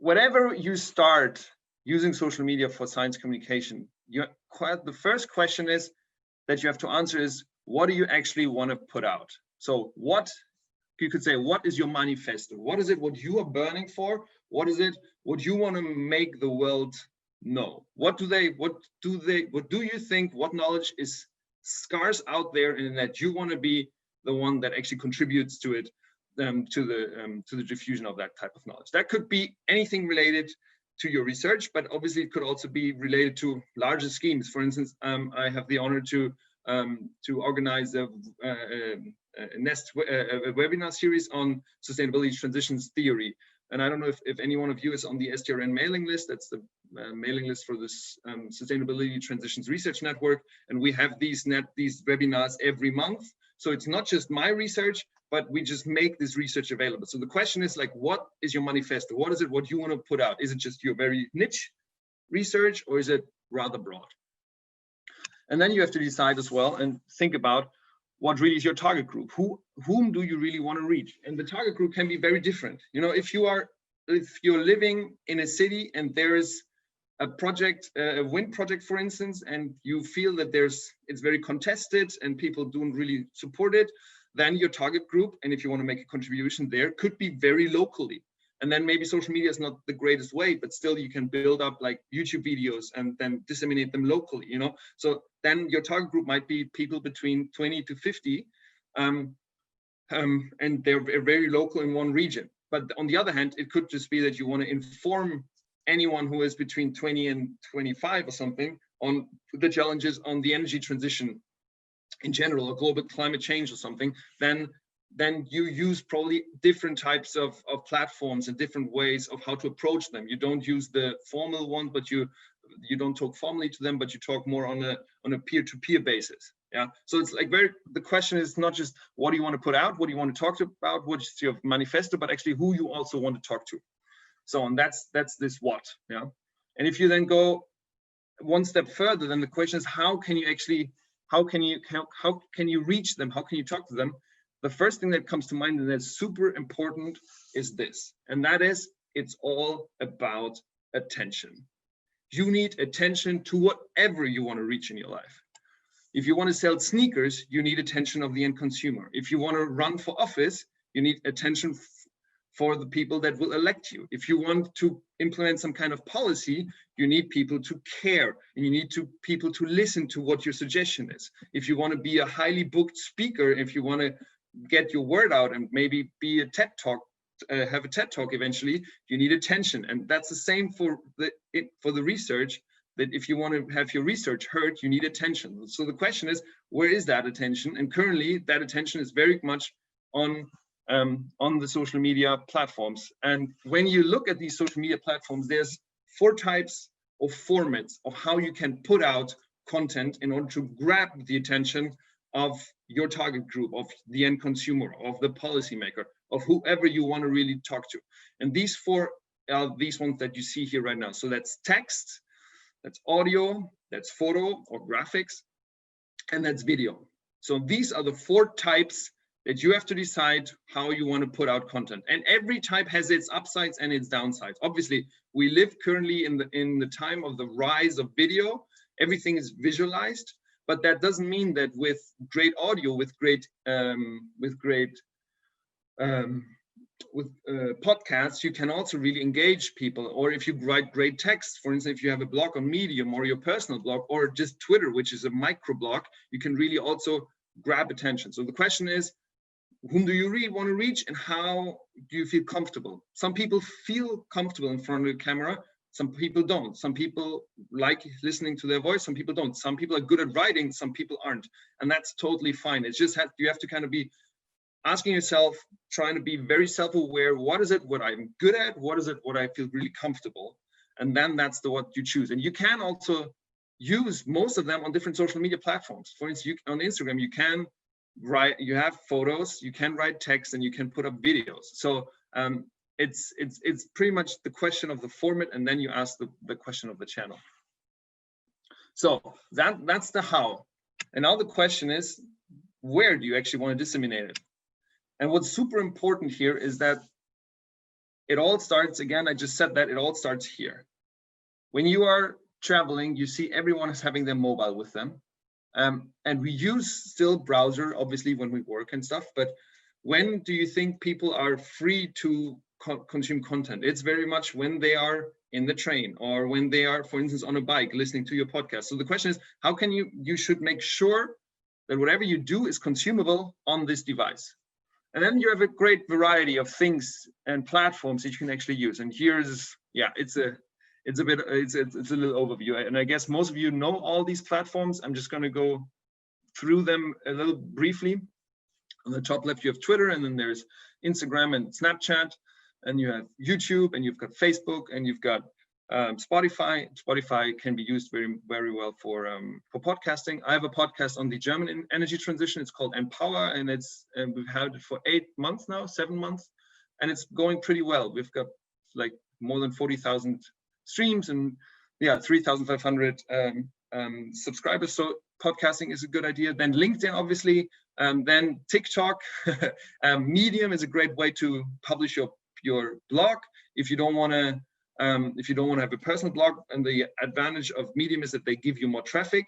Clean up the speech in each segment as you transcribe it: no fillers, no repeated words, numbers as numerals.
whenever you start using social media for science communication, the first question is that you have to answer is, what do you actually want to put out? So what you could say, what is your manifesto? What is it what you are burning for? What is it what you want to make the world know? What do you think, what knowledge is scarce out there, and that you want to be the one that actually contributes to it, to the diffusion of that type of knowledge? That could be anything related to your research, but obviously it could also be related to larger schemes. For instance, I have the honor to organize a webinar series on sustainability transitions theory. And I don't know if any one of you is on the STRN mailing list. That's the mailing list for this Sustainability Transitions Research Network. And we have these webinars every month. So it's not just my research, but we just make this research available. So the question is, like, what is your manifesto? What is it what you want to put out? Is it just your very niche research, or is it rather broad? And then you have to decide as well and think about what really is your target group. Whom do you really want to reach? And the target group can be very different. You know, if you're living in a city and there is a project, a wind project, for instance, and you feel that it's very contested and people don't really support it, then your target group, and if you want to make a contribution there, could be very locally. And then maybe social media is not the greatest way, but still you can build up like YouTube videos and then disseminate them locally, you know? So then your target group might be people between 20 to 50, and they're very local in one region. But on the other hand, it could just be that you want to inform anyone who is between 20 and 25 or something on the challenges on the energy transition in general, or global climate change or something. Then you use probably different types of platforms and different ways of how to approach them. You don't use the formal one, but you don't talk formally to them, but you talk more on a peer-to-peer basis. Yeah. So it's like the question is not just what do you want to put out, what do you want to talk about, what's your manifesto, but actually who you also want to talk to. So, and that's this what. Yeah. And if you then go one step further, then the question is, how can you reach them? How can you talk to them? The first thing that comes to mind, and that's super important, is this, and that is, it's all about attention. You need attention to whatever you want to reach in your life. If you want to sell sneakers, you need attention of the end consumer. If you want to run for office, you need attention for the people that will elect you. If you want to implement some kind of policy, you need people to care, and you need people to listen to what your suggestion is. If you want to be a highly booked speaker, if you want to get your word out and maybe be a TED Talk, have a TED Talk eventually, you need attention. And that's the same for the research, that if you want to have your research heard, you need attention. So the question is, where is that attention? And currently that attention is very much on the social media platforms. And when you look at these social media platforms, there's 4 types of formats of how you can put out content in order to grab the attention of your target group, of the end consumer, of the policymaker, of whoever you want to really talk to. And these 4 are these ones that you see here right now. So that's text, that's audio, that's photo or graphics, and that's video. So these are the 4 types that you have to decide how you want to put out content. And every type has its upsides and its downsides. Obviously, we live currently in the time of the rise of video. Everything is visualized, but that doesn't mean that with great audio, with great podcasts, you can also really engage people. Or if you write great text, for instance, if you have a blog on Medium or your personal blog, or just Twitter, which is a micro blog, you can really also grab attention. So the question is, whom do you really want to reach, and how do you feel comfortable? Some people feel comfortable in front of the camera, some people don't. Some people like listening to their voice, some people don't. Some people are good at writing, some people aren't, and that's totally fine. It's just you have to kind of be asking yourself, trying to be very self-aware. What is it what I'm good at? What is it what I feel really comfortable? And then that's what you choose. And you can also use most of them on different social media platforms. For instance, on Instagram, you can write, you have photos, you can write text, and you can put up videos. So it's pretty much the question of the format, and then you ask the question of the channel. So that's the how. And now the question is, where do you actually want to disseminate it? And what's super important here is that it all starts, again, I just said that, it all starts here. When you are traveling, you see everyone is having their mobile with them. And we use still browser, obviously, when we work and stuff, but when do you think people are free to consume content? It's very much when they are in the train, or when they are, for instance, on a bike listening to your podcast. So the question is, how can you should make sure that whatever you do is consumable on this device. And then you have a great variety of things and platforms that you can actually use. And here's, yeah, it's a little overview. And I guess most of you know all these platforms. I'm just going to go through them a little briefly. On the top left, you have Twitter, and then there's Instagram and Snapchat, and you have YouTube, and you've got Facebook, and you've got Spotify. Spotify can be used very, very well for podcasting. I have a podcast on the German energy transition. It's called Empower, and we've had it for 8 months now, 7 months, and it's going pretty well. We've got like more than 40,000 streams and 3,500 subscribers. So podcasting is a good idea. Then LinkedIn, obviously. Then TikTok. Medium is a great way to publish your blog if you don't want to. If you don't want to have a personal blog, and the advantage of Medium is that they give you more traffic.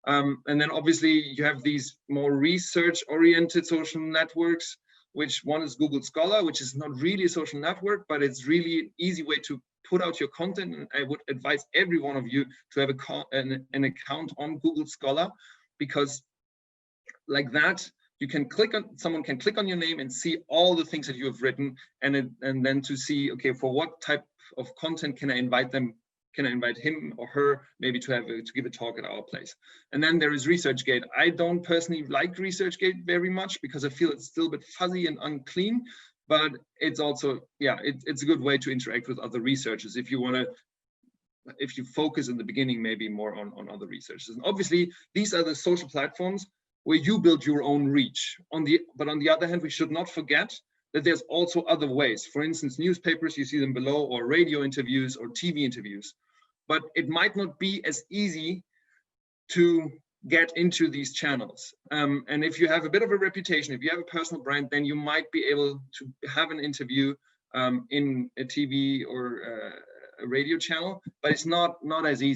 And then obviously you have these more research-oriented social networks, which one is Google Scholar, which is not really a social network, but it's really an easy way to put out your content. And I would advise every one of you to have an account on Google Scholar, because like that, you can someone can click on your name and see all the things that you have written, and then to see, okay, for what type of content can I invite them? Can I invite him or her maybe to give a talk at our place? And then there is ResearchGate. I don't personally like ResearchGate very much because I feel it's still a bit fuzzy and unclean, but it's also, it's a good way to interact with other researchers if you focus in the beginning maybe more on other researchers. And obviously these are the social platforms where you build your own reach. But on the other hand, we should not forget that there's also other ways. For instance, newspapers, you see them below, or radio interviews or TV interviews. But it might not be as easy to get into these channels. And if you have a bit of a reputation, if you have a personal brand, then you might be able to have an interview in a TV or a radio channel, but it's not as easy.